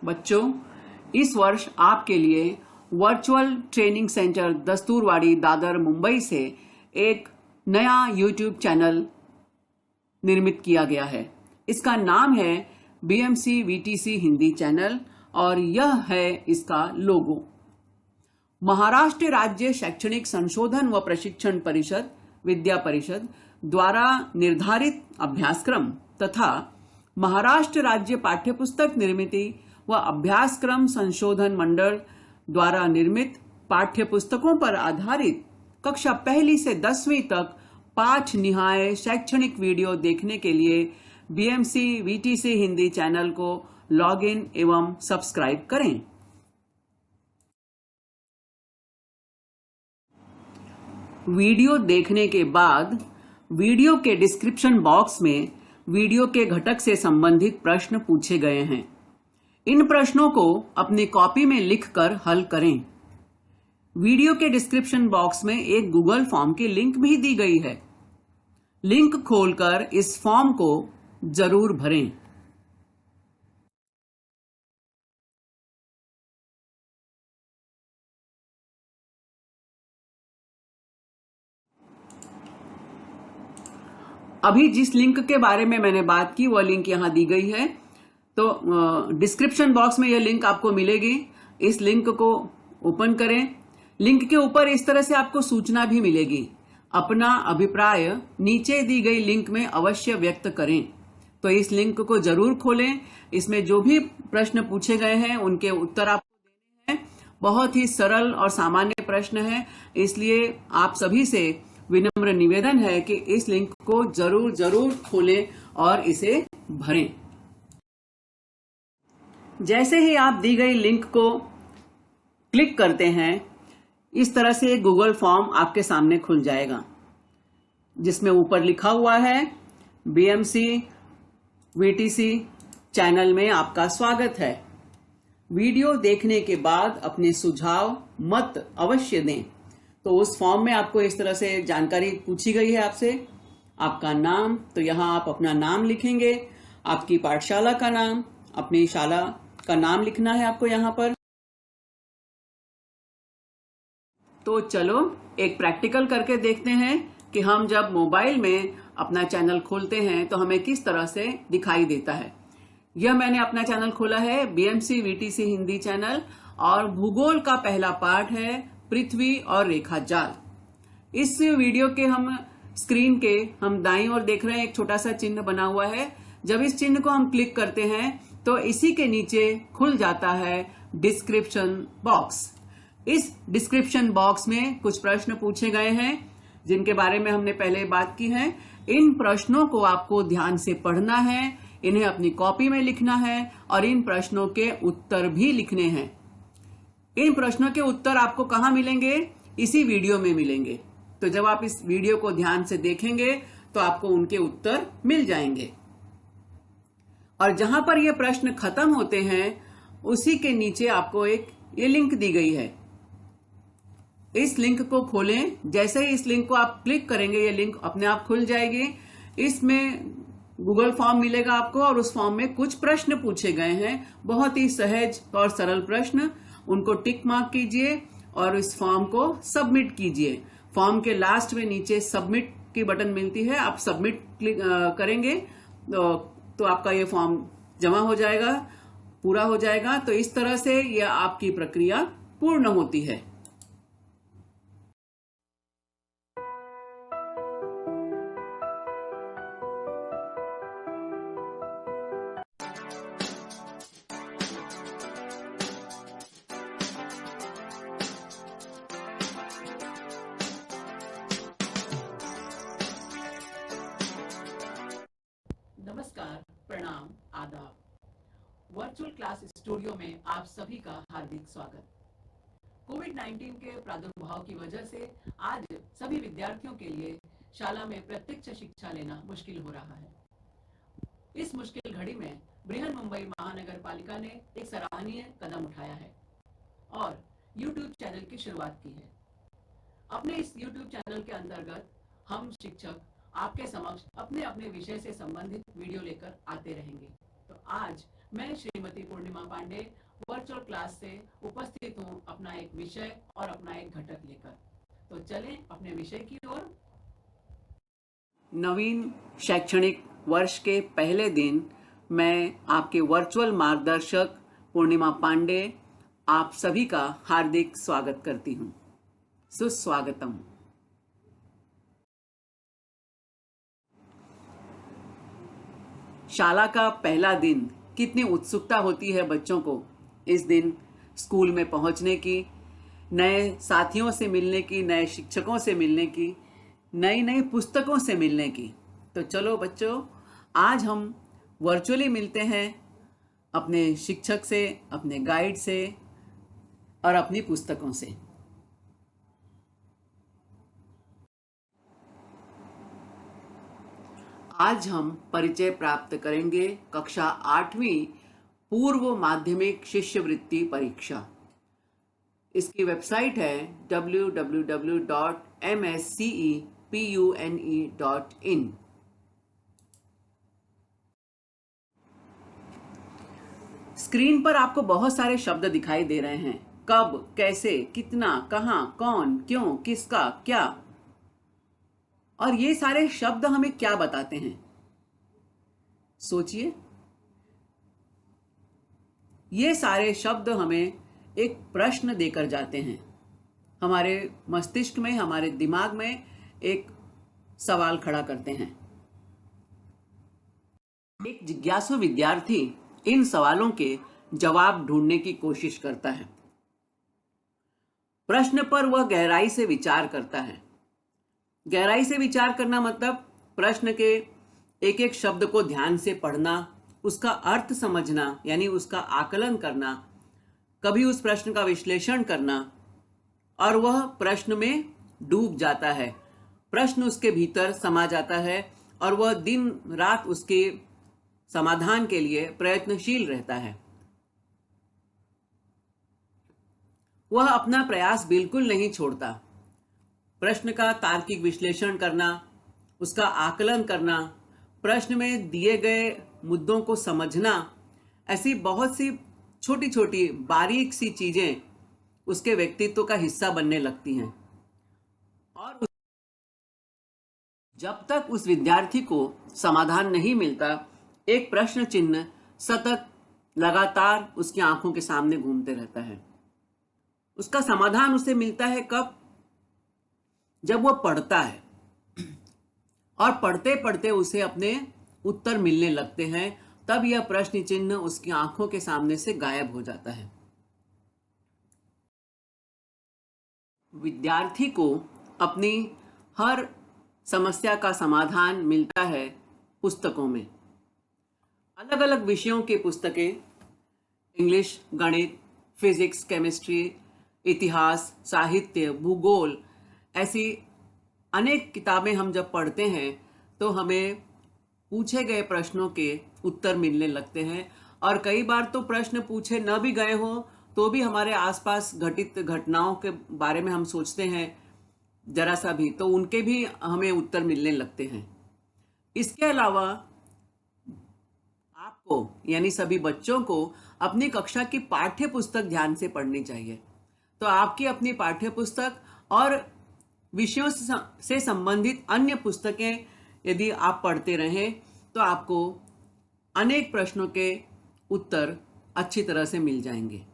बच्चों, इस वर्ष आपके लिए virtual training centre Dasturwadi Dadar Mumbai से एक नया YouTube चैनल निर्मित किया गया है। इसका नाम है BMC VTC हिंदी चैनल और यह है इसका लोगो। महाराष्ट्र राज्य शैक्षणिक संशोधन व प्रशिक्षण परिषद विद्या परिषद द्वारा निर्धारित अभ्यासक्रम तथा महाराष्ट्र राज्य पाठ्यपुस्तक निर्मिति व अभ्यासक्रम संशोधन मंडल द्वारा निर्मित पाठ्यपुस्तकों पर आधारित कक्षा 1 से 10वीं तक 5 निहाय शैक्षणिक वीडियो देखने के लिए BMC VTC हिंदी चैनल को लॉग इन एवं सब्सक्राइब करें। वीडियो देखने के बाद वीडियो के डिस्क्रिप्शन बॉक्स में वीडियो के घटक से संबंधित प्रश्न पूछे गए हैं। इन प्रश्नों को अपनी कॉपी में लिखकर हल करें। वीडियो के डिस्क्रिप्शन बॉक्स में एक गूगल फॉर्म की लिंक भी दी गई है। लिंक खोलकर इस फॉर्म को जरूर भरें। अभी जिस लिंक के बारे में मैंने बात की वह लिंक यहां दी गई है, तो डिस्क्रिप्शन बॉक्स में यह लिंक आपको मिलेगी। इस लिंक को ओपन करें। लिंक के ऊपर इस तरह से आपको सूचना भी मिलेगी। अपना अभिप्राय नीचे दी गई लिंक में अवश्य व्यक्त करें। तो इस लिंक को जरूर खोलें। इसमें जो भी प्रश्न पूछे गए हैं उनके उत्तर आपको देने हैं। बहुत ही सरल और सामान्य प्रश्न है, इसलिए आप सभी से विनम्र निवेदन है कि इस लिंक को जरूर खोलें और इसे भरें। जैसे ही आप दी गई लिंक को क्लिक करते हैं, इस तरह से एक गूगल फॉर्म आपके सामने खुल जाएगा, जिसमें ऊपर लिखा हुआ है BMC VTC चैनल में आपका स्वागत है। वीडियो देखने के बाद अपने सुझाव मत अवश्य दें। तो उस फॉर्म में आपको इस तरह से जानकारी पूछी गई है आपसे। आपका नाम, तो यहां आप अपना नाम लिखेंगे। आपकी पाठशाला का नाम, अपनी शाला का नाम लिखना है आपको यहां पर। तो चलो एक प्रैक्टिकल करके देखते हैं कि हम जब मोबाइल में अपना चैनल खोलते हैं तो हमें किस तरह से दिखाई देता है। यह मैंने अपना चैनल खोला है BMC VTC हिंदी चैनल और भूगोल का पहला पाठ है पृथ्वी और रेखा जाल। इस वीडियो के स्क्रीन के हम दाईं ओर देख रहे हैं, एक छोटा सा चिन्ह बना हुआ है। जब इस चिन्ह को हम क्लिक करते हैं तो इसी के नीचे खुल जाता है डिस्क्रिप्शन बॉक्स। इस डिस्क्रिप्शन बॉक्स में कुछ प्रश्न पूछे गए हैं जिनके बारे में हमने पहले बात की है। इन प्रश्नों को आपको ध्यान से पढ़ना है, इन्हें अपनी कॉपी में लिखना है और इन प्रश्नों के उत्तर भी लिखने हैं। इन प्रश्नों के उत्तर आपको कहां मिलेंगे? इसी वीडियो में मिलेंगे। तो जब आप इस वीडियो को ध्यान से देखेंगे तो आपको उनके उत्तर मिल जाएंगे। और जहां पर ये प्रश्न खत्म होते हैं उसी के नीचे आपको ये लिंक दी गई है। इस लिंक को खोलें। जैसे ही इस लिंक को आप क्लिक करेंगे ये लिंक अपने आप खुल जाएगी। इसमें गूगल फॉर्म मिलेगा आपको और उस फॉर्म में कुछ प्रश्न पूछे गए हैं, बहुत ही सहज और सरल प्रश्न। उनको टिक मार्क कीजिए और इस फॉर्म को सबमिट कीजिए। फॉर्म के लास्ट में नीचे सबमिट की बटन मिलती है, आप सबमिट क्लिक करेंगे तो आपका ये फॉर्म जमा हो जाएगा, पूरा हो जाएगा। तो इस तरह से यह आपकी प्रक्रिया पूर्ण होती है। नमस्कार, प्रणाम, आदाब। वर्चुअल क्लास स्टूडियो में आप सभी का हार्दिक स्वागत। कोविड-19 के प्रादुर्भाव की वजह से आज सभी विद्यार्थियों के लिए शाला में प्रत्यक्ष शिक्षा लेना मुश्किल हो रहा है। इस मुश्किल घड़ी में बृहन्मुंबई महानगर पालिका ने एक सराहनीय कदम उठाया है और YouTube चैनल की शुरुआत की है। अपने इस YouTube चैनल के अंतर्गत हम शिक्षक आपके समक्ष अपने अपने विषय से संबंधित वीडियो लेकर आते रहेंगे। तो आज मैं श्रीमती पूर्णिमा पांडे वर्चुअल क्लास से उपस्थित हूँ अपना एक विषय और अपना एक घटक लेकर। तो चलें अपने विषय की ओर। नवीन शैक्षणिक वर्ष के पहले दिन मैं आपके वर्चुअल मार्गदर्शक पूर्णिमा पांडे आप सभी का हार्दिक स्वागत करती हूँ। सुस्वागतम। शाला का पहला दिन, कितनी उत्सुकता होती है बच्चों को इस दिन स्कूल में पहुंचने की, नए साथियों से मिलने की, नए शिक्षकों से मिलने की, नई नई पुस्तकों से मिलने की। तो चलो बच्चों, आज हम वर्चुअली मिलते हैं अपने शिक्षक से, अपने गाइड से और अपनी पुस्तकों से। आज हम परिचय प्राप्त करेंगे कक्षा 8वीं पूर्व माध्यमिक शिष्यवृत्ति परीक्षा। इसकी वेबसाइट है www.mscepune.in। स्क्रीन पर आपको बहुत सारे शब्द दिखाई दे रहे हैं। कब, कैसे, कितना, कहां, कौन, क्यों, किसका, क्या। और ये सारे शब्द हमें क्या बताते हैं? सोचिए। ये सारे शब्द हमें एक प्रश्न देकर जाते हैं। हमारे मस्तिष्क में, हमारे दिमाग में एक सवाल खड़ा करते हैं। एक जिज्ञासु विद्यार्थी इन सवालों के जवाब ढूंढने की कोशिश करता है। प्रश्न पर वह गहराई से विचार करता है। गहराई से विचार करना मतलब प्रश्न के एक एक शब्द को ध्यान से पढ़ना, उसका अर्थ समझना यानी उसका आकलन करना, कभी उस प्रश्न का विश्लेषण करना, और वह प्रश्न में डूब जाता है। प्रश्न उसके भीतर समा जाता है और वह दिन रात उसके समाधान के लिए प्रयत्नशील रहता है। वह अपना प्रयास बिल्कुल नहीं छोड़ता। प्रश्न का तार्किक विश्लेषण करना, उसका आकलन करना, प्रश्न में दिए गए मुद्दों को समझना, ऐसी बहुत सी छोटी छोटी बारीक सी चीजें उसके व्यक्तित्व का हिस्सा बनने लगती हैं। और जब तक उस विद्यार्थी को समाधान नहीं मिलता, एक प्रश्न चिन्ह सतत लगातार उसकी आंखों के सामने घूमते रहता है। उसका समाधान उसे मिलता है कब? जब वह पढ़ता है और पढ़ते पढ़ते उसे अपने उत्तर मिलने लगते हैं, तब यह प्रश्न चिन्ह उसकी आंखों के सामने से गायब हो जाता है। विद्यार्थी को अपनी हर समस्या का समाधान मिलता है पुस्तकों में। अलग अलग विषयों की पुस्तकें, इंग्लिश, गणित, फिजिक्स, केमिस्ट्री, इतिहास, साहित्य, भूगोल, ऐसी अनेक किताबें हम जब पढ़ते हैं तो हमें पूछे गए प्रश्नों के उत्तर मिलने लगते हैं। और कई बार तो प्रश्न पूछे न भी गए हो तो भी हमारे आसपास घटित घटनाओं के बारे में हम सोचते हैं जरा सा भी, तो उनके भी हमें उत्तर मिलने लगते हैं। इसके अलावा आपको यानी सभी बच्चों को अपनी कक्षा की पाठ्य पुस्तक ध्यान से पढ़नी चाहिए। तो आपकी अपनी पाठ्य पुस्तक और विषयों से संबंधित अन्य पुस्तकें यदि आप पढ़ते रहें तो आपको अनेक प्रश्नों के उत्तर अच्छी तरह से मिल जाएंगे।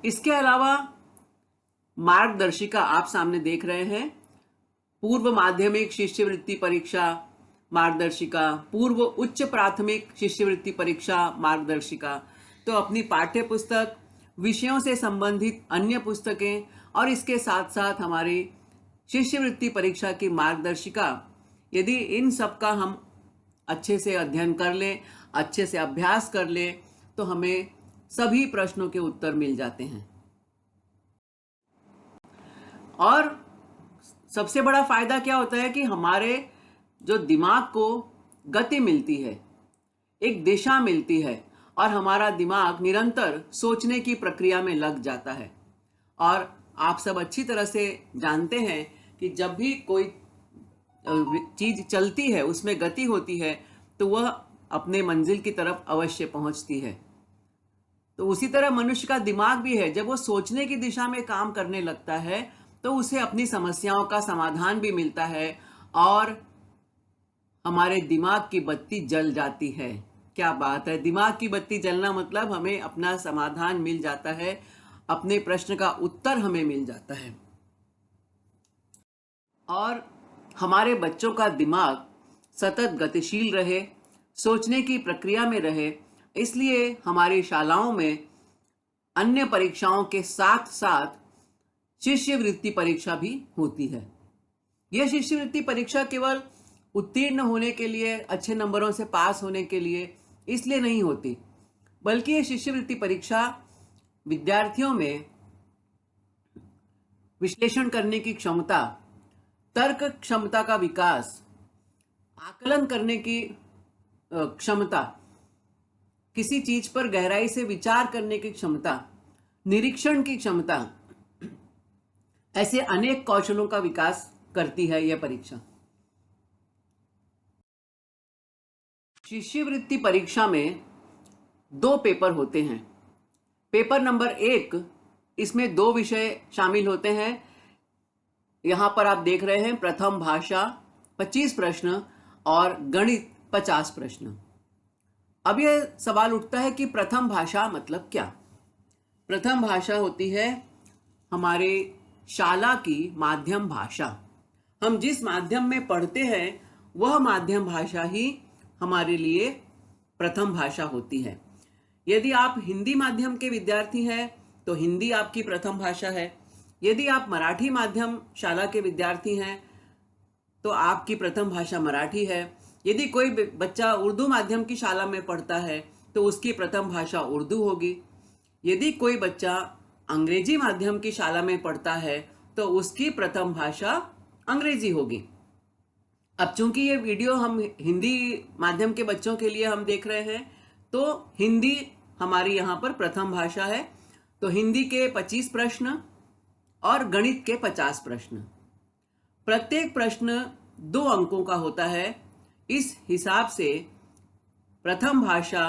इसके अलावा मार्गदर्शिका आप सामने देख रहे हैं। पूर्व माध्यमिक शिष्यवृत्ति परीक्षा मार्गदर्शिका, पूर्व उच्च प्राथमिक शिष्यवृत्ति परीक्षा मार्गदर्शिका। तो अपनी पाठ्य पुस्तक, विषयों से संबंधित अन्य पुस्तकें और इसके साथ साथ हमारी शिष्यवृत्ति परीक्षा की मार्गदर्शिका, यदि इन सब का हम अच्छे से अध्ययन कर लें, अच्छे से अभ्यास कर लें, तो हमें सभी प्रश्नों के उत्तर मिल जाते हैं। और सबसे बड़ा फायदा क्या होता है कि हमारे जो दिमाग को गति मिलती है, एक दिशा मिलती है, और हमारा दिमाग निरंतर सोचने की प्रक्रिया में लग जाता है। और आप सब अच्छी तरह से जानते हैं कि जब भी कोई चीज चलती है, उसमें गति होती है, तो वह अपने मंजिल की तरफ अवश्य पहुंचती है। तो उसी तरह मनुष्य का दिमाग भी है, जब वो सोचने की दिशा में काम करने लगता है तो उसे अपनी समस्याओं का समाधान भी मिलता है और हमारे दिमाग की बत्ती जल जाती है। क्या बात है! दिमाग की बत्ती जलना मतलब हमें अपना समाधान मिल जाता है, अपने प्रश्न का उत्तर हमें मिल जाता है। और हमारे बच्चों का दिमाग सतत गतिशील रहे, सोचने की प्रक्रिया में रहे, इसलिए हमारी शालाओं में अन्य परीक्षाओं के साथ साथ शिष्यवृत्ति परीक्षा भी होती है। यह शिष्यवृत्ति परीक्षा केवल उत्तीर्ण होने के लिए, अच्छे नंबरों से पास होने के लिए इसलिए नहीं होती, बल्कि यह शिष्यवृत्ति परीक्षा विद्यार्थियों में विश्लेषण करने की क्षमता, तर्क क्षमता का विकास, आकलन करने की क्षमता, किसी चीज पर गहराई से विचार करने की क्षमता, निरीक्षण की क्षमता, ऐसे अनेक कौशलों का विकास करती है यह परीक्षा। शिष्यवृत्ति परीक्षा में 2 पेपर होते हैं। पेपर नंबर 1, इसमें 2 विषय शामिल होते हैं। यहां पर आप देख रहे हैं प्रथम भाषा 25 प्रश्न और गणित 50 प्रश्न। अब यह सवाल उठता है कि प्रथम भाषा मतलब क्या? प्रथम भाषा होती है हमारे शाला की माध्यम भाषा। हम जिस माध्यम में पढ़ते हैं वह माध्यम भाषा ही हमारे लिए प्रथम भाषा होती है। यदि आप हिंदी माध्यम के विद्यार्थी हैं तो हिंदी आपकी प्रथम भाषा है। यदि आप मराठी माध्यम शाला के विद्यार्थी हैं तो आपकी प्रथम भाषा मराठी है। यदि कोई बच्चा उर्दू माध्यम की शाला में पढ़ता है तो उसकी प्रथम भाषा उर्दू होगी। यदि कोई बच्चा अंग्रेजी माध्यम की शाला में पढ़ता है तो उसकी प्रथम भाषा अंग्रेजी होगी। अब चूंकि ये वीडियो हम हिंदी माध्यम के बच्चों के लिए हम देख रहे हैं, तो हिंदी हमारी यहाँ पर प्रथम भाषा है। तो हिंदी के 25 प्रश्न और गणित के 50 प्रश्न। प्रत्येक प्रश्न 2 अंकों का होता है। इस हिसाब से प्रथम भाषा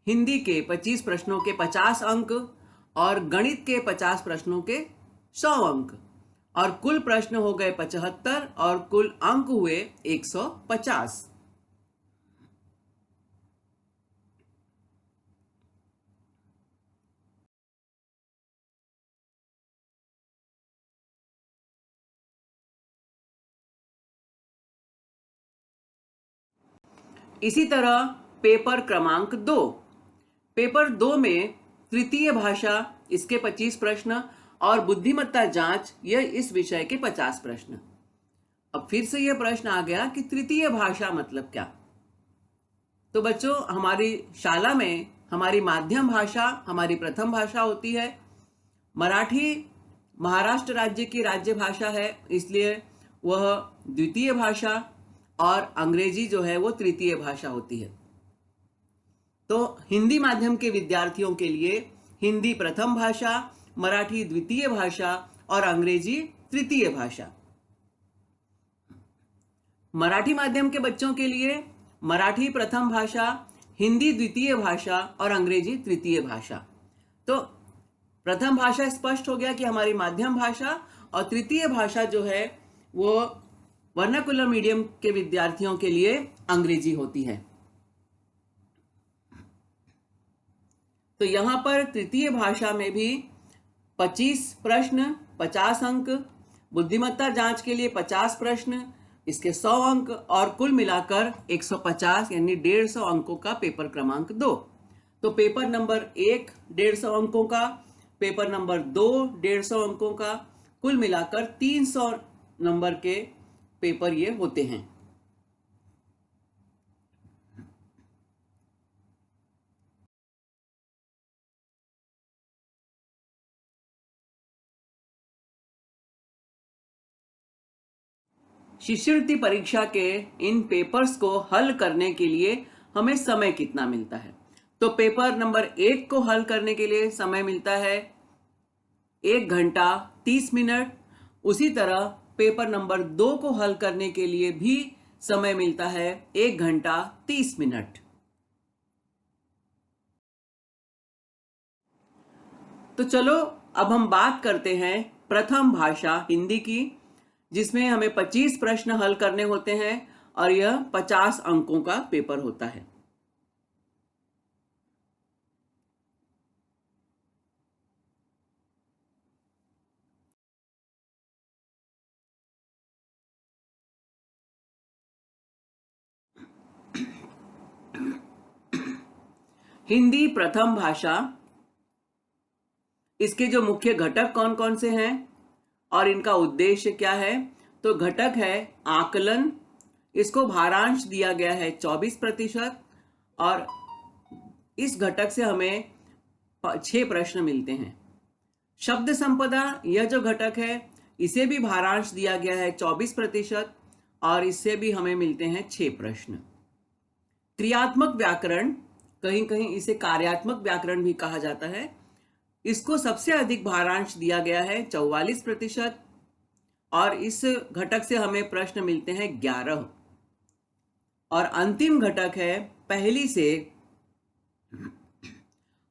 हिंदी के 25 प्रश्नों के 50 अंक और गणित के 50 प्रश्नों के 100 अंक, और कुल प्रश्न हो गए 75 और कुल अंक हुए 150। इसी तरह पेपर क्रमांक 2। पेपर 2 में तृतीय भाषा, इसके 25 प्रश्न और बुद्धिमत्ता जांच, यह इस विषय के 50 प्रश्न। अब फिर से यह प्रश्न आ गया कि तृतीय भाषा मतलब क्या? तो बच्चों, हमारी शाला में हमारी माध्यम भाषा हमारी प्रथम भाषा होती है। मराठी महाराष्ट्र राज्य की राज्य भाषा है, इसलिए वह द्वितीय भाषा, और अंग्रेजी जो है वो तृतीय भाषा होती है। तो हिंदी माध्यम के विद्यार्थियों के लिए हिंदी प्रथम भाषा, मराठी द्वितीय भाषा और अंग्रेजी तृतीय भाषा। मराठी माध्यम के बच्चों के लिए मराठी प्रथम भाषा, हिंदी द्वितीय भाषा और अंग्रेजी तृतीय भाषा। तो प्रथम भाषा स्पष्ट हो गया कि हमारी माध्यम भाषा, और तृतीय भाषा जो है वो वर्नाकुलर मीडियम के विद्यार्थियों के लिए अंग्रेजी होती है। तो यहां पर तृतीय भाषा में भी 25 प्रश्न, 50 अंक, बुद्धिमत्ता जांच के लिए 50 प्रश्न, इसके 100 अंक, और कुल मिलाकर 150 यानी 150 अंकों का पेपर क्रमांक 2। तो पेपर नंबर 1 150 अंकों का, पेपर नंबर 2 150 अंकों का, कुल मिलाकर 300 नंबर के पेपर ये होते हैं। शिष्यवृत्ति परीक्षा के इन पेपर्स को हल करने के लिए हमें समय कितना मिलता है? तो पेपर नंबर 1 को हल करने के लिए समय मिलता है 1 घंटा 30 मिनट। उसी तरह पेपर नंबर 2 को हल करने के लिए भी समय मिलता है 1 घंटा 30 मिनट। तो चलो अब हम बात करते हैं प्रथम भाषा हिंदी की, जिसमें हमें 25 प्रश्न हल करने होते हैं और यह 50 अंकों का पेपर होता है। हिंदी प्रथम भाषा, इसके जो मुख्य घटक कौन कौन से हैं और इनका उद्देश्य क्या है। तो घटक है आकलन, इसको भारांश दिया गया है 24% और इस घटक से हमें 6 प्रश्न मिलते हैं। शब्द संपदा, यह जो घटक है इसे भी भारांश दिया गया है 24% और इससे भी हमें मिलते हैं 6 प्रश्न। क्रियात्मक व्याकरण, कहीं कहीं इसे कार्यात्मक व्याकरण भी कहा जाता है, इसको सबसे अधिक भारांश दिया गया है 44% और इस घटक से हमें प्रश्न मिलते हैं 11। और अंतिम घटक है पहली से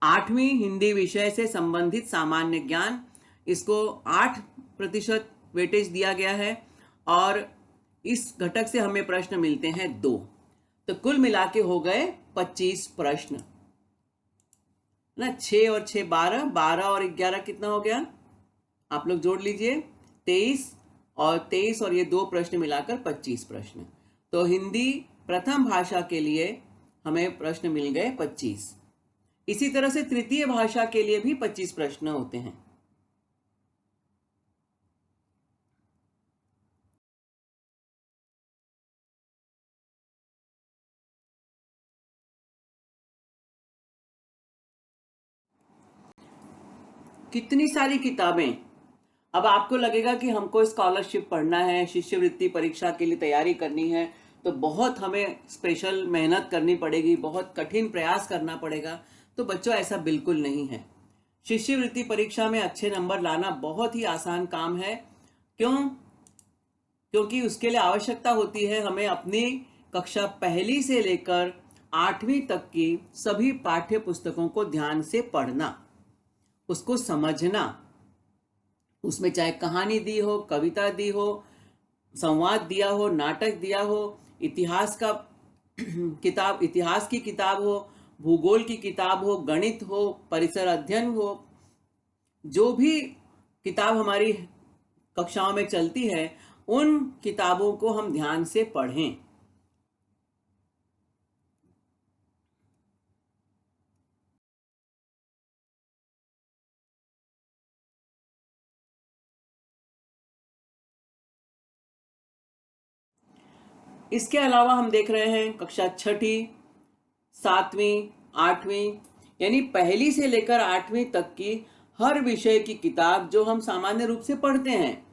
8वीं हिंदी विषय से संबंधित सामान्य ज्ञान, इसको 8% वेटेज दिया गया है और इस घटक से हमें प्रश्न मिलते हैं 2। तो कुल मिला के हो गए 25 प्रश्न ना। 6 और 6 12, 12 और 11 कितना हो गया, आप लोग जोड़ लीजिए, 23 और 23 और ये 2 प्रश्न मिलाकर 25 प्रश्न। तो हिंदी प्रथम भाषा के लिए हमें प्रश्न मिल गए 25। इसी तरह से तृतीय भाषा के लिए भी 25 प्रश्न होते हैं। कितनी सारी किताबें। अब आपको लगेगा कि हमको स्कॉलरशिप पढ़ना है, शिष्यवृत्ति परीक्षा के लिए तैयारी करनी है, तो बहुत हमें स्पेशल मेहनत करनी पड़ेगी, बहुत कठिन प्रयास करना पड़ेगा। तो बच्चों ऐसा बिल्कुल नहीं है। शिष्यवृत्ति परीक्षा में अच्छे नंबर लाना बहुत ही आसान काम है। क्योंकि उसके लिए आवश्यकता होती है हमें अपनी कक्षा पहली से लेकर 8वीं तक की सभी पाठ्य पुस्तकों को ध्यान से पढ़ना, उसको समझना। उसमें चाहे कहानी दी हो, कविता दी हो, संवाद दिया हो, नाटक दिया हो, इतिहास का किताब, इतिहास की किताब हो, भूगोल की किताब हो, गणित हो, परिसर अध्ययन हो, जो भी किताब हमारी कक्षाओं में चलती है उन किताबों को हम ध्यान से पढ़ें। इसके अलावा हम देख रहे हैं कक्षा 6ठी, 7वीं, 8वीं, यानी पहली से लेकर 8वीं तक की हर विषय की किताब जो हम सामान्य रूप से पढ़ते हैं।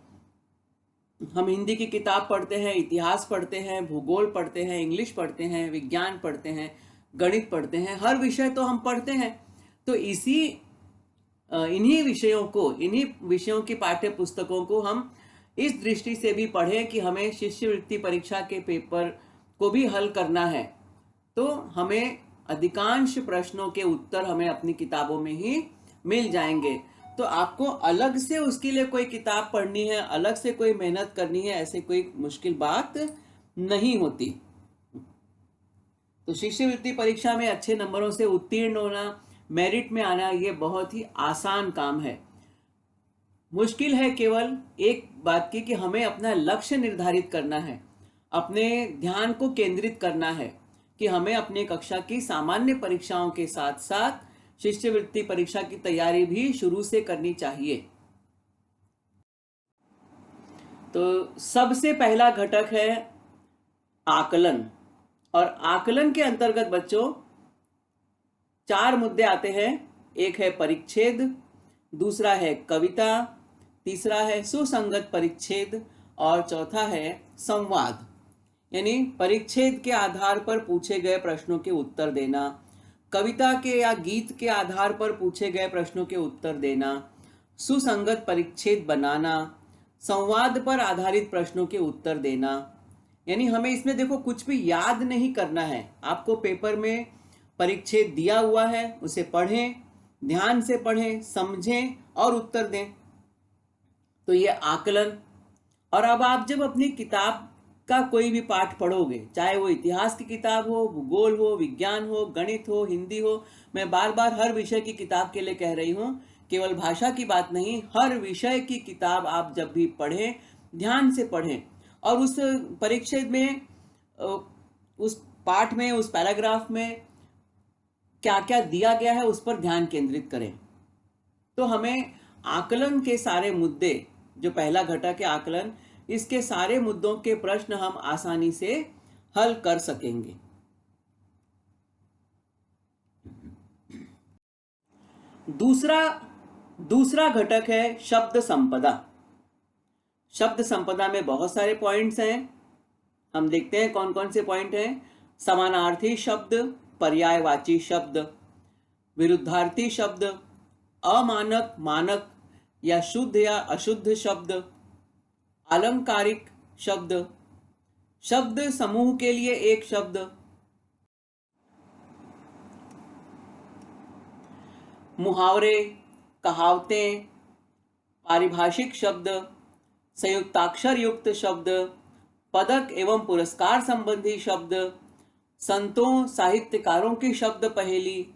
हम हिंदी की किताब पढ़ते हैं, इतिहास पढ़ते हैं, भूगोल पढ़ते हैं, इंग्लिश पढ़ते हैं, विज्ञान पढ़ते हैं, गणित पढ़ते हैं, हर विषय तो हम पढ़ते हैं। तो इन्हीं विषयों की पाठ्य पुस्तकों को हम इस दृष्टि से भी पढ़ें कि हमें शिष्यवृत्ति परीक्षा के पेपर को भी हल करना है, तो हमें अधिकांश प्रश्नों के उत्तर हमें अपनी किताबों में ही मिल जाएंगे। तो आपको अलग से उसके लिए कोई किताब पढ़नी है, अलग से कोई मेहनत करनी है, ऐसे कोई मुश्किल बात नहीं होती। तो शिष्यवृत्ति परीक्षा में अच्छे नंबरों से उत्तीर्ण होना, मेरिट में आना, ये बहुत ही आसान काम है। मुश्किल है केवल एक बात की कि हमें अपना लक्ष्य निर्धारित करना है, अपने ध्यान को केंद्रित करना है कि हमें अपनी कक्षा की सामान्य परीक्षाओं के साथ साथ शिष्यवृत्ति परीक्षा की तैयारी भी शुरू से करनी चाहिए। तो सबसे पहला घटक है आकलन, और आकलन के अंतर्गत बच्चों 4 मुद्दे आते हैं। एक है परिच्छेद, दूसरा है कविता, तीसरा है सुसंगत परिच्छेद और चौथा है संवाद। यानी परिच्छेद के आधार पर पूछे गए प्रश्नों के उत्तर देना, कविता के या गीत के आधार पर पूछे गए प्रश्नों के उत्तर देना, सुसंगत परिच्छेद बनाना, संवाद पर आधारित प्रश्नों के उत्तर देना। यानी हमें इसमें देखो कुछ भी याद नहीं करना है, आपको पेपर में परिच्छेद दिया हुआ है, उसे पढ़ें, ध्यान से पढ़ें, समझें और उत्तर दें। तो ये आकलन। और अब आप जब अपनी किताब का कोई भी पाठ पढ़ोगे, चाहे वो इतिहास की किताब हो, भूगोल हो, विज्ञान हो, गणित हो, हिंदी हो, मैं बार बार हर विषय की किताब के लिए कह रही हूँ, केवल भाषा की बात नहीं, हर विषय की किताब आप जब भी पढ़ें, ध्यान से पढ़ें और उस परिच्छेद में, उस पाठ में, उस पैराग्राफ में क्या क्या दिया गया है उस पर ध्यान केंद्रित करें। तो हमें आकलन के सारे मुद्दे, जो पहला घटक है आकलन, इसके सारे मुद्दों के प्रश्न हम आसानी से हल कर सकेंगे। दूसरा घटक है शब्द संपदा। शब्द संपदा में बहुत सारे पॉइंट्स हैं, हम देखते हैं कौन कौन से पॉइंट हैं। समानार्थी शब्द, पर्यायवाची शब्द, विरुद्धार्थी शब्द, अमानक मानक या शुद्ध या अशुद्ध शब्द, अलंकारिक शब्द, शब्द समूह के लिए एक शब्द, मुहावरे, कहावतें, पारिभाषिक शब्द, संयुक्ताक्षर युक्त शब्द, पदक एवं पुरस्कार संबंधी शब्द, संतों साहित्यकारों की शब्द पहेली।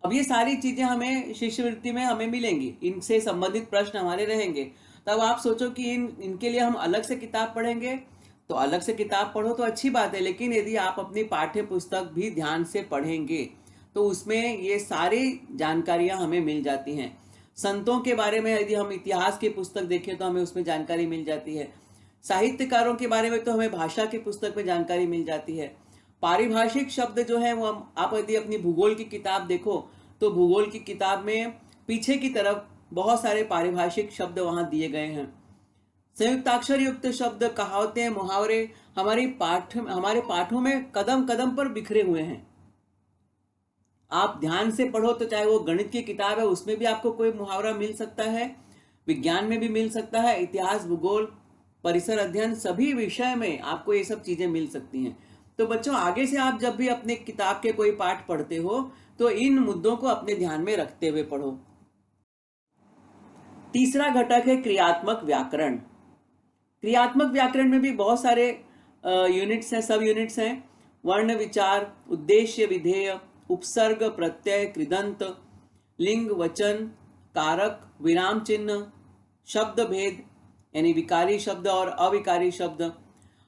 अब ये सारी चीजें हमें शिष्यवृत्ति में हमें मिलेंगी, इनसे संबंधित प्रश्न हमारे रहेंगे। तब आप सोचो कि इनके लिए हम अलग से किताब पढ़ेंगे, तो अलग से किताब पढ़ो तो अच्छी बात है, लेकिन यदि आप अपनी पाठ्य पुस्तक भी ध्यान से पढ़ेंगे तो उसमें ये सारी जानकारियां हमें मिल जाती हैं। संतों के बारे में यदि हम इतिहास की पुस्तक देखें तो हमें उसमें जानकारी मिल जाती है। साहित्यकारों के बारे में तो हमें भाषा की पुस्तक में जानकारी मिल जाती है। पारिभाषिक शब्द जो है वो आप यदि अपनी भूगोल की किताब देखो तो भूगोल की किताब में पीछे की तरफ बहुत सारे पारिभाषिक शब्द वहां दिए गए हैं। संयुक्ताक्षर युक्त शब्द, कहावतें, मुहावरे हमारे पाठों में कदम कदम पर बिखरे हुए हैं। आप ध्यान से पढ़ो तो चाहे वो गणित की किताब है उसमें भी आपको कोई मुहावरा मिल सकता है, विज्ञान में भी मिल सकता है, इतिहास, भूगोल, परिसर अध्ययन, सभी विषय में आपको ये सब चीजें मिल सकती हैं। तो बच्चों, आगे से आप जब भी अपने किताब के कोई पाठ पढ़ते हो तो इन मुद्दों को अपने ध्यान में रखते हुए पढ़ो। तीसरा घटक है क्रियात्मक व्याकरण। क्रियात्मक व्याकरण में भी बहुत सारे यूनिट्स हैं, सब यूनिट्स हैं। वर्ण विचार, उद्देश्य, विधेय, उपसर्ग, प्रत्यय, कृदंत, लिंग, वचन, कारक, विराम चिन्ह, शब्द भेद यानी विकारी शब्द और अविकारी शब्द।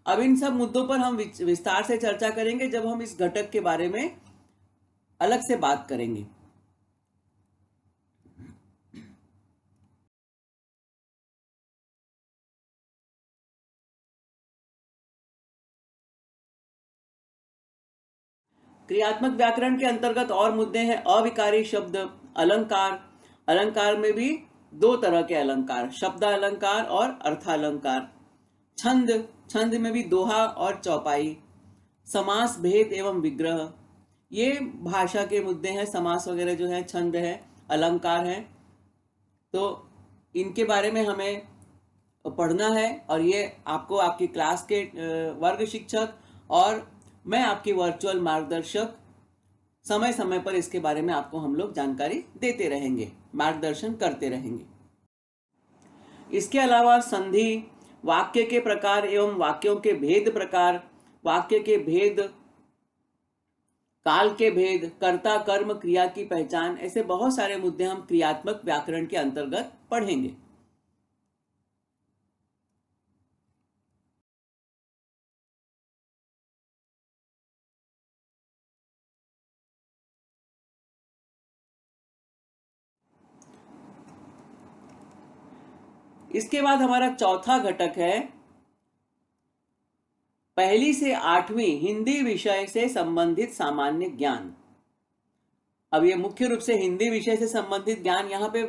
अब इन सब मुद्दों पर हम विस्तार से चर्चा करेंगे जब हम इस घटक के बारे में अलग से बात करेंगे। क्रियात्मक व्याकरण के अंतर्गत और मुद्दे हैं अविकारी शब्द, अलंकार। अलंकार में भी दो तरह के अलंकार, शब्द अलंकार और अर्थालंकार। छंद, छंद में भी दोहा और चौपाई। समास, भेद एवं विग्रह, ये भाषा के मुद्दे हैं। समास वगैरह जो है छंद है, अलंकार है, तो इनके बारे में हमें पढ़ना है। और ये आपको आपकी क्लास के वर्ग शिक्षक और मैं आपकी वर्चुअल मार्गदर्शक समय समय पर इसके बारे में आपको हम लोग जानकारी देते रहेंगे, मार्गदर्शन करते रहेंगे। इसके अलावा संधि, वाक्य के प्रकार एवं वाक्यों के भेद प्रकार, वाक्य के भेद, काल के भेद, कर्ता कर्म क्रिया की पहचान, ऐसे बहुत सारे मुद्दे हम क्रियात्मक व्याकरण के अंतर्गत पढ़ेंगे। इसके बाद हमारा चौथा घटक है पहली से आठवीं हिंदी विषय से संबंधित सामान्य ज्ञान। अब ये मुख्य रूप से हिंदी विषय से संबंधित ज्ञान यहाँ पे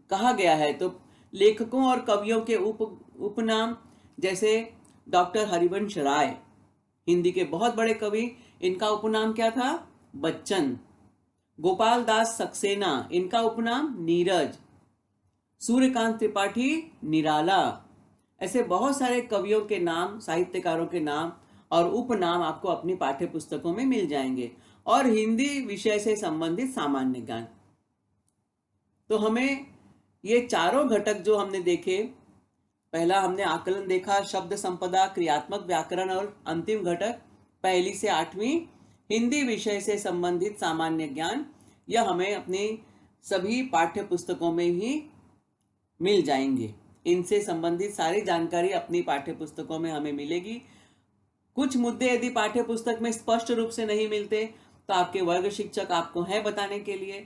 कहा गया है। तो लेखकों और कवियों के उपनाम, जैसे डॉक्टर हरिवंश राय, हिंदी के बहुत बड़े कवि, इनका उपनाम क्या था? बच्चन। गोपाल दास सक्सेना, इनका उपनाम नीरज। सूर्यकांत त्रिपाठी निराला। ऐसे बहुत सारे कवियों के नाम, साहित्यकारों के नाम और उपनाम आपको अपनी पाठ्य पुस्तकों में मिल जाएंगे। और हिंदी विषय से संबंधित सामान्य ज्ञान। तो हमें ये चारों घटक जो हमने देखे, पहला हमने आकलन देखा, शब्द संपदा, क्रियात्मक व्याकरण, और अंतिम घटक 1 से 8वीं हिंदी विषय से संबंधित सामान्य ज्ञान, यह हमें अपनी सभी पाठ्य पुस्तकों में ही मिल जाएंगे। इनसे संबंधित सारी जानकारी अपनी पाठ्य पुस्तकों में हमें मिलेगी। कुछ मुद्दे यदि पाठ्य पुस्तक में स्पष्ट रूप से नहीं मिलते तो आपके वर्ग शिक्षक आपको है बताने के लिए,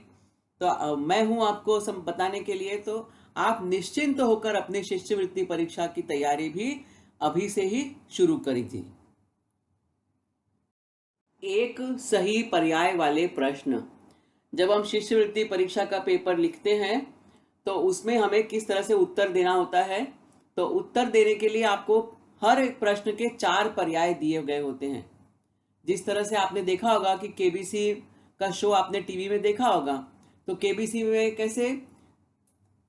तो मैं हूं आपको बताने के लिए। तो आप निश्चिंत होकर अपनी शिष्यवृत्ति परीक्षा की तैयारी भी अभी से ही शुरू करीजिए। एक सही पर्याय वाले प्रश्न। जब हम शिष्यवृत्ति परीक्षा का पेपर लिखते हैं तो उसमें हमें किस तरह से उत्तर देना होता है। तो उत्तर देने के लिए आपको हर एक प्रश्न के 4 पर्याय दिए गए होते हैं। जिस तरह से आपने देखा होगा कि केबीसी का शो आपने टीवी में देखा होगा, तो केबीसी में कैसे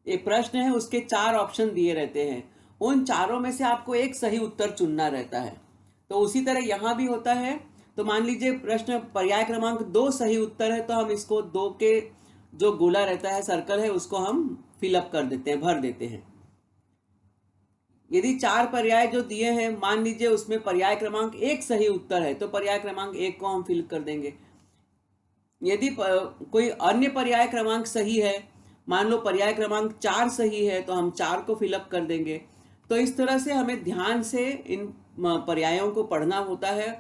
एक प्रश्न है, उसके 4 ऑप्शन दिए रहते हैं, उन चारों में से आपको एक सही उत्तर चुनना रहता है। तो उसी तरह यहां भी होता है। तो मान लीजिए प्रश्न पर्याय क्रमांक 2 सही उत्तर है, तो हम इसको 2 के जो गोला रहता है, सर्कल है, उसको हम फिलअप कर देते हैं, भर देते हैं। यदि 4 पर्याय जो दिए हैं, मान लीजिए उसमें पर्याय क्रमांक 1 सही उत्तर है, तो पर्याय क्रमांक 1 को हम फिल कर देंगे। यदि कोई अन्य पर्याय क्रमांक सही है, मान लो पर्याय क्रमांक 4 सही है, तो हम 4 को फिलअप कर देंगे। तो इस तरह से हमें ध्यान से इन पर्यायों को पढ़ना होता है।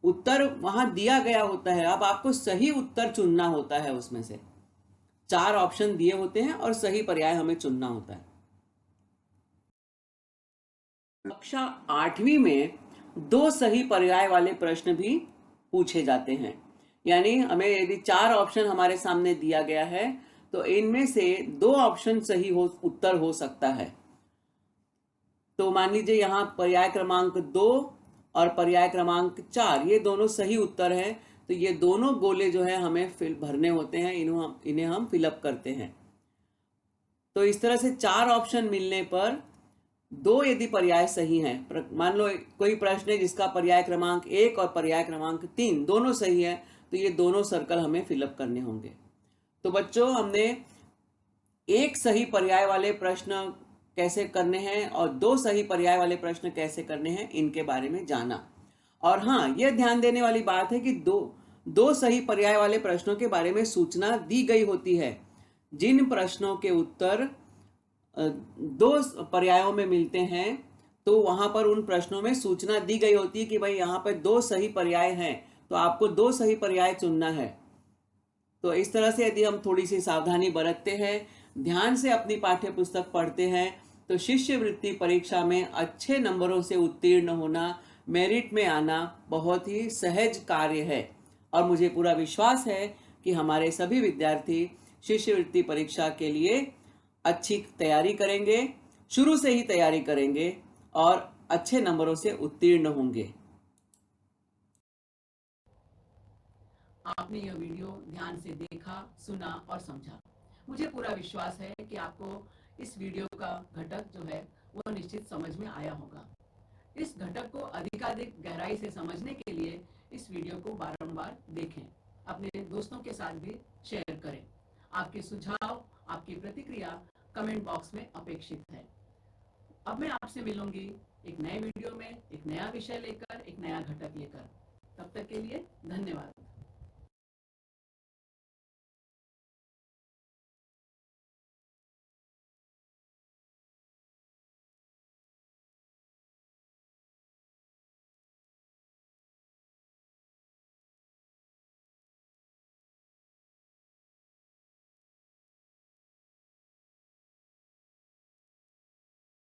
उत्तर वहां दिया गया होता है, अब आपको सही उत्तर चुनना होता है। उसमें से 4 ऑप्शन दिए होते हैं और सही पर्याय हमें चुनना होता है। कक्षा 8वीं में 2 सही पर्याय वाले प्रश्न भी पूछे जाते हैं। यानी हमें यदि 4 ऑप्शन हमारे सामने दिया गया है, तो इनमें से 2 ऑप्शन सही उत्तर हो सकता है। तो मान लीजिए यहाँ पर्याय क्रमांक 2 और पर्याय क्रमांक 4, ये दोनों सही उत्तर है। तो ये दोनों गोले जो है हमें भरने होते हैं, इन्हें हम फिलअप करते हैं। तो इस तरह से 4 ऑप्शन मिलने पर 2 यदि पर्याय सही हैं, मान लो कोई प्रश्न है जिसका पर्याय क्रमांक 1 और पर्याय क्रमांक 3 दोनों सही है, तो ये दोनों सर्कल हमें फिलअप करने होंगे। तो बच्चों, हमने एक सही पर्याय वाले प्रश्न कैसे करने हैं और 2 सही पर्याय वाले प्रश्न कैसे करने हैं, इनके बारे में जाना। और हाँ, यह ध्यान देने वाली बात है कि दो सही पर्याय वाले प्रश्नों के बारे में सूचना दी गई होती है। जिन प्रश्नों के उत्तर 2 पर्यायों में मिलते हैं, तो वहां पर उन प्रश्नों में सूचना दी गई होती है कि भाई यहाँ पर 2 सही पर्याय हैं, तो आपको 2 सही पर्याय चुनना है। तो इस तरह से यदि हम थोड़ी सी सावधानी बरतते हैं, ध्यान से अपनी पाठ्य पुस्तक पढ़ते हैं, तो शिष्यवृत्ति परीक्षा में अच्छे नंबरों से उत्तीर्ण होना, मेरिट में आना बहुत ही सहज कार्य है। और मुझे पूरा विश्वास है कि हमारे सभी विद्यार्थी शिष्यवृत्ति परीक्षा के लिए अच्छी तैयारी करेंगे, शुरू से ही तैयारी करेंगे और अच्छे नंबरों से उत्तीर्ण होंगे। आपने यह वीडियो ध्यान से देखा, सुना और समझा। मुझे पूरा विश्वास है कि आपको इस वीडियो का घटक जो है वो निश्चित समझ में आया होगा। इस घटक को अधिकाधिक गहराई से समझने के लिए इस वीडियो को बारंबार देखें, अपने दोस्तों के साथ भी शेयर करें। आपके सुझाव, आपकी प्रतिक्रिया कमेंट बॉक्स में अपेक्षित है। अब मैं आपसे मिलूंगी एक नए वीडियो में, एक नया विषय लेकर, एक नया घटक लेकर। तब तक के लिए धन्यवाद।